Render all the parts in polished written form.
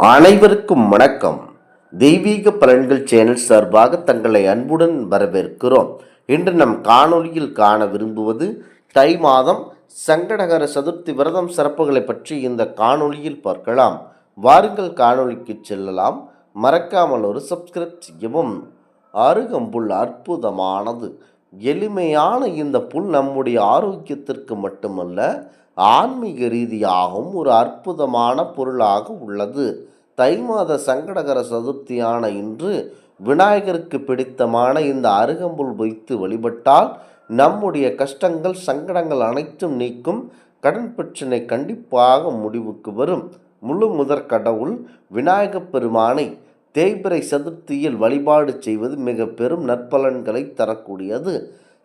அனைவருக்கும் வணக்கம். தெய்வீக பலன்கள் சேனல் சார்பாக தங்களை அன்புடன் வரவேற்கிறோம். இன்று நம் காணொளியில் காண விரும்புவது தை மாதம் சங்கடகர சதுர்த்தி விரதம் சிறப்புகளை பற்றி இந்த காணொளியில் பார்க்கலாம். வாருங்கள் காணொளிக்கு செல்லலாம். மறக்காமல் ஒரு சப்ஸ்கிரைப் செய்யவும். அருகம்புல் அற்புதமானது. எளிமையான இந்த புல் நம்முடைய ஆரோக்கியத்திற்கு மட்டுமல்ல, ஆன்மீக ரீதியாகவும் ஒரு அற்புதமான பொருளாக உள்ளது. தை மாத சங்கடகர சதுர்த்தியான இன்று விநாயகருக்கு பிடித்தமான இந்த அருகம்புல் வைத்து வழிபட்டால் நம்முடைய கஷ்டங்கள் சங்கடங்கள் அனைத்தும் நீக்கும். கடன் பிரச்சனை கண்டிப்பாக முடிவுக்கு வரும். முழு முதற் கடவுள் விநாயகப் பெருமானை தேய்பிறை சதுர்த்தியில் வழிபாடு செய்வது மிக பெரும் நற்பலன்களை தரக்கூடியது.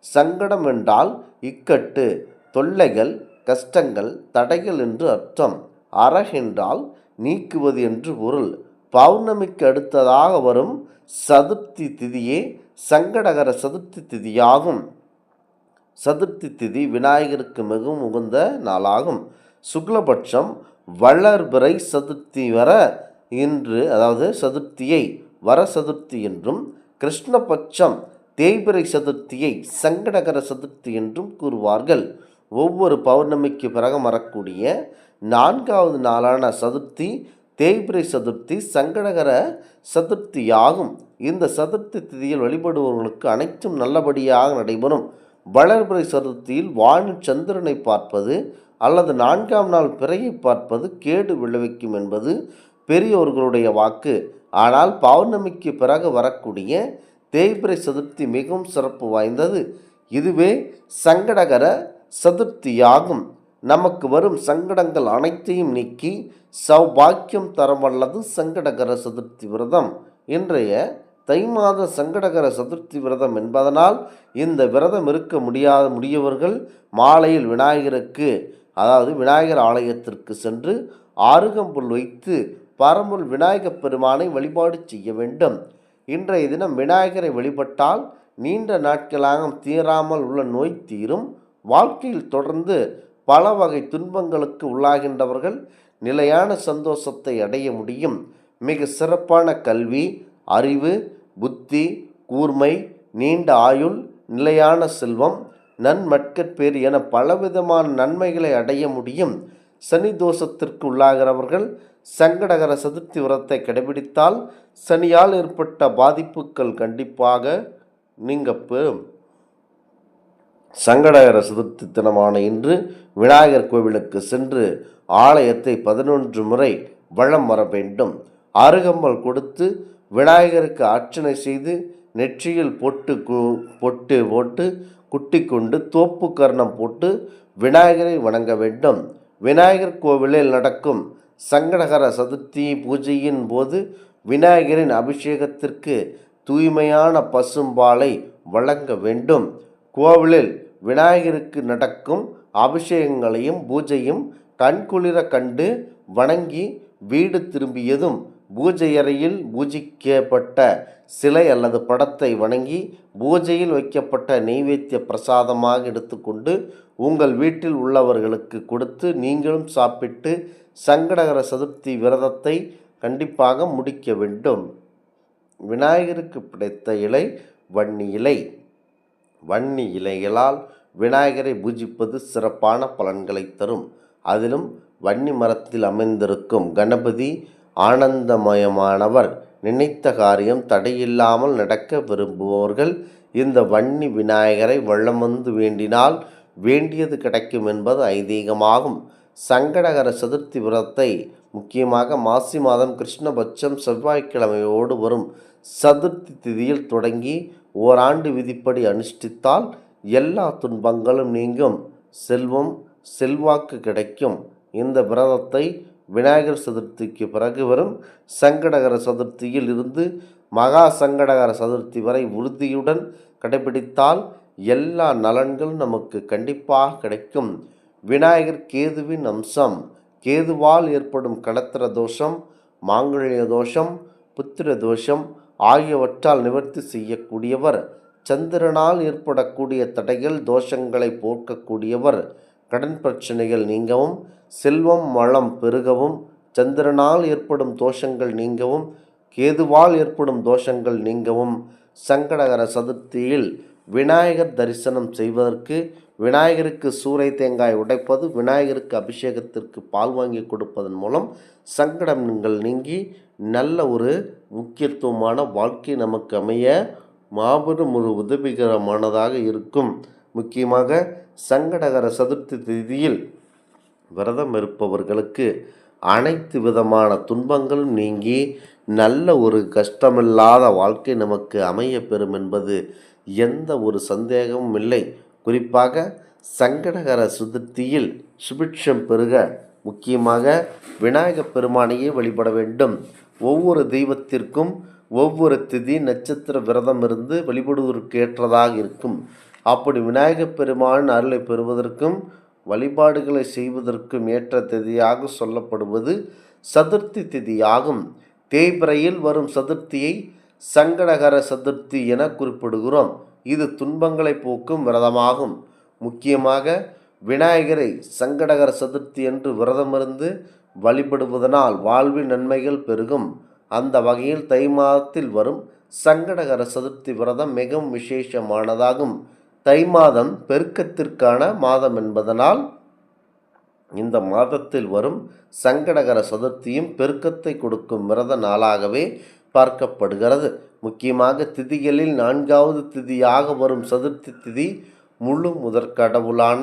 சங்கடம் என்றால் இக்கட்டு, தொல்லைகள், கஷ்டங்கள், தடைகள் என்று அர்த்தம். அரகென்றால் நீக்குவது என்று பொருள். பௌர்ணமிக்கு அடுத்ததாக வரும் சதுர்த்தி திதியே சங்கடகர சதுர்த்தி திதியாகும். சதுர்த்தி திதி விநாயகருக்கு மிகவும் உகந்த நாளாகும். சுக்லபட்சம் வளர்பிறை சதுர்த்தி வர இன்று, அதாவது சதுர்த்தியை வர சதுர்த்தி என்றும், கிருஷ்ணபட்சம் தேய்பிறை சதுர்த்தியை சங்கடகர சதுர்த்தி என்றும் கூறுவார்கள். ஒவ்வொரு பௌர்ணமிக்கு பிறகு வரக்கூடிய 4வது நாளான சதுர்த்தி தேய்பிறை சதுர்த்தி சங்கடகர சதுர்த்தியாகும். இந்த சதுர்த்தி திதியில் வழிபடுபவர்களுக்கு அனைத்தும் நல்லபடியாக நடைபெறும். வளர்பிறை சதுர்த்தியில் வானில் சந்திரனை பார்ப்பது அல்லது 4ஆம் நாள் பிறையை பார்ப்பது கேடு விளைவிக்கும் என்பது பெரியோர்களுடைய வாக்கு. ஆனால் பௌர்ணமிக்கு பிறகு வரக்கூடிய தேய்பிறை சதுர்த்தி மிகவும் சிறப்பு வாய்ந்தது. இதுவே சங்கடகர சதுர்த்தியாகும். நமக்கு வரும் சங்கடங்கள் அனைத்தையும் நீக்கி சௌபாக்கியம் தரவல்லது சங்கடகர சதுர்த்தி விரதம். இன்றைய தை மாத சங்கடகர சதுர்த்தி விரதம் என்பதனால் இந்த விரதம் இருக்க முடியவர்கள் மாலையில் விநாயகருக்கு, அதாவது விநாயகர் ஆலயத்திற்கு சென்று அருகம்புல் வைத்து பரம்பொருள் விநாயகப் பெருமானை வழிபாடு செய்ய வேண்டும். இன்றைய தினம் விநாயகரை வழிபட்டால் நீண்ட நாட்களாக தீராமல் உள்ள நோய் தீரும். வாழ்க்கையில் தொடர்ந்து பல வகை துன்பங்களுக்கு உள்ளாகின்றவர்கள் நிலையான சந்தோஷத்தை அடைய முடியும். மிக சிறப்பான கல்வி, அறிவு, புத்தி, கூர்மை, நீண்ட ஆயுள், நிலையான செல்வம், நன்மட்கற்பேறு என பலவிதமான நன்மைகளை அடைய முடியும். சனி தோஷத்திற்கு உள்ளாகிறவர்கள் சங்கடகர சதுர்த்தி விரதத்தை கடைபிடித்தால் சனியால் ஏற்பட்ட பாதிப்புகள் கண்டிப்பாக நீங்கப்பெறும். சங்கடகர சதுர்த்தி தினமான இன்று விநாயகர் கோவிலுக்கு சென்று ஆலயத்தை 11 முறை வலம் வர வேண்டும். அருகம்பல் கொடுத்து விநாயகருக்கு அர்ச்சனை செய்து நெற்றியில் பொட்டு போட்டு குட்டி கொண்டு தோப்பு கர்ணம் போட்டு விநாயகரை வணங்க வேண்டும். விநாயகர் கோவிலில் நடக்கும் சங்கடகர சதுர்த்தி பூஜையின் போது விநாயகரின் அபிஷேகத்திற்கு தூய்மையான பசும்பாலை வழங்க வேண்டும். கோவிலில் விநாயகருக்கு நடக்கும் அபிஷேகங்களையும் பூஜையும் கண்குளிர கண்டு வணங்கி வீடு திரும்பியதும் பூஜை அறையில் பூஜிக்கப்பட்ட சிலை அல்லது படத்தை வணங்கி பூஜையில் வைக்கப்பட்ட நெய்வேத்திய பிரசாதமாக எடுத்துக்கொண்டு உங்கள் வீட்டில் உள்ளவர்களுக்கு கொடுத்து நீங்களும் சாப்பிட்டு சங்கடகர சதுர்த்தி விரதத்தை கண்டிப்பாக முடிக்க வேண்டும். விநாயகருக்கு பிடித்த இலை வன்னி இலை. வன்னி இலைகளால் விநாயகரை பூஜிப்பது சிறப்பான பலன்களை தரும். அதிலும் வன்னி மரத்தில் அமைந்திருக்கும் கணபதி ஆனந்தமயமானவர். நினைத்த காரியம் தடையில்லாமல் நடக்க விரும்புபவர்கள் இந்த வன்னி விநாயகரை வலம் வந்து வேண்டினால் வேண்டியது கிடைக்கும் என்பது ஐதீகமாகும். சங்கடகர சதுர்த்தி விரதத்தை முக்கியமாக மாசி மாதம் கிருஷ்ணபட்சம் செவ்வாய்க்கிழமையோடு வரும் சதுர்த்தி திதியில் தொடங்கி ஓராண்டு விதிப்படி அனுஷ்டித்தால் எல்லா துன்பங்களும் நீங்கும். செல்வம் செல்வாக்கு கிடைக்கும். இந்த விரதத்தை விநாயகர் சதுர்த்திக்கு பிறகு வரும் சங்கடகர சதுர்த்தியில் இருந்து மகா சங்கடகர சதுர்த்தி வரை உறுதியுடன் கடைபிடித்தால் எல்லா நலன்களும் நமக்கு கண்டிப்பாக கிடைக்கும். விநாயகர் கேதுவின் அம்சம். கேதுவால் ஏற்படும் களத்திர தோஷம், மாங்கல்ய தோஷம், புத்திர தோஷம் ஆகியவற்றால் நிவர்த்தி செய்யக்கூடியவர். சந்திரனால் ஏற்படக்கூடிய தடைகள் தோஷங்களை போக்கக்கூடியவர். கடன் பிரச்சனைகள் நீங்கவும் செல்வம் வளம் பெருகவும் சந்திரனால் ஏற்படும் தோஷங்கள் நீங்கவும் கேதுவால் ஏற்படும் தோஷங்கள் நீங்கவும் சங்கடகர சதுர்த்தியில் விநாயகர் தரிசனம் செய்வதற்கு விநாயகருக்கு சூறை தேங்காய் உடைப்பது, விநாயகருக்கு அபிஷேகத்திற்கு பால் வாங்கி கொடுப்பதன் மூலம் சங்கடங்கள் நீங்கி நல்ல ஒரு முக்கியத்துவமான வாழ்க்கை நமக்கு அமைய மாபெரும் ஒரு உதவிகரமானதாக இருக்கும். முக்கியமாக சங்கடகர சதுர்த்தி திதியில் விரதம் இருப்பவர்களுக்கு அனைத்து விதமான துன்பங்களும் நீங்கி நல்ல ஒரு கஷ்டமில்லாத வாழ்க்கை நமக்கு அமைய பெறும் என்பது எந்த ஒரு சந்தேகமும் இல்லை. குறிப்பாக சங்கடகர சதுர்த்தியில் சுபிட்சம் பெருக முக்கியமாக விநாயகப் பெருமானையே வழிபட வேண்டும். ஒவ்வொரு தெய்வத்திற்கும் ஒவ்வொரு திதி நட்சத்திர விரதம் இருந்து வழிபடுவதற்கு ஏற்றதாக இருக்கும். அப்படி விநாயகப் பெருமான் அருளை பெறுவதற்கும் வழிபாடுகளை செய்வதற்கும் ஏற்ற திதியாக சொல்லப்படுவது சதுர்த்தி திதியாகும். தேய்பிறையில் வரும் சதுர்த்தியை சங்கடகர சதுர்த்தி என குறிப்பிடுகிறோம். இது துன்பங்களை போக்கும் விரதமாகும். முக்கியமாக விநாயகரை சங்கடகர சதுர்த்தி என்று விரதமிருந்து வழிபடுவதனால் வாழ்வில் நன்மைகள் பெருகும். அந்த வகையில் தை மாதத்தில் வரும் சங்கடகர சதுர்த்தி விரதம் மிகவும் விசேஷமானதாகும். தை மாதம் பெருக்கத்திற்கான மாதம் என்பதனால் இந்த மாதத்தில் வரும் சங்கடகர சதுர்த்தியும் பெருக்கத்தை கொடுக்கும் விரத நாளாகவே பார்க்கப்படுகிறது. முக்கியமாக திதிகளில் 4வது திதியாக வரும் சதுர்த்தி திதி முழு முதற்கடவுளான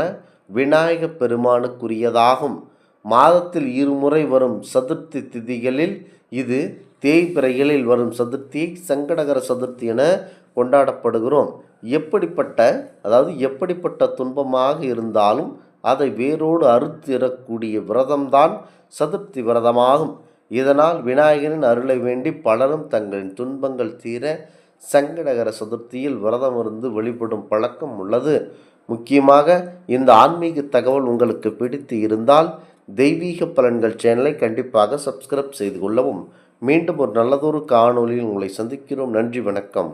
விநாயக பெருமானுக்குரியதாகும். மாதத்தில் இருமுறை வரும் சதுர்த்தி திதிகளில் இது தேய்பிறைகளில் வரும் சதுர்த்தியை சங்கடகர சதுர்த்தி என கொண்டாடப்படுகிறோம். எப்படிப்பட்ட துன்பமாக இருந்தாலும் அதை வேரோடு அறுத்திடக்கூடிய விரதம்தான் சதுர்த்தி விரதமாகும். இதனால் விநாயகரின் அருளை வேண்டி பலரும் தங்களின் துன்பங்கள் தீர சங்கடகர சதுர்த்தியில் விரதம் இருந்து வழிபடும் பழக்கம் உள்ளது. முக்கியமாக இந்த ஆன்மீக தகவல் உங்களுக்கு பிடித்து இருந்தால் தெய்வீக பலன்கள் சேனலை கண்டிப்பாக சப்ஸ்கிரைப் செய்து கொள்ளவும். மீண்டும் ஒரு நல்லதொரு காணொளியில் உங்களை சந்திக்கிறோம். நன்றி, வணக்கம்.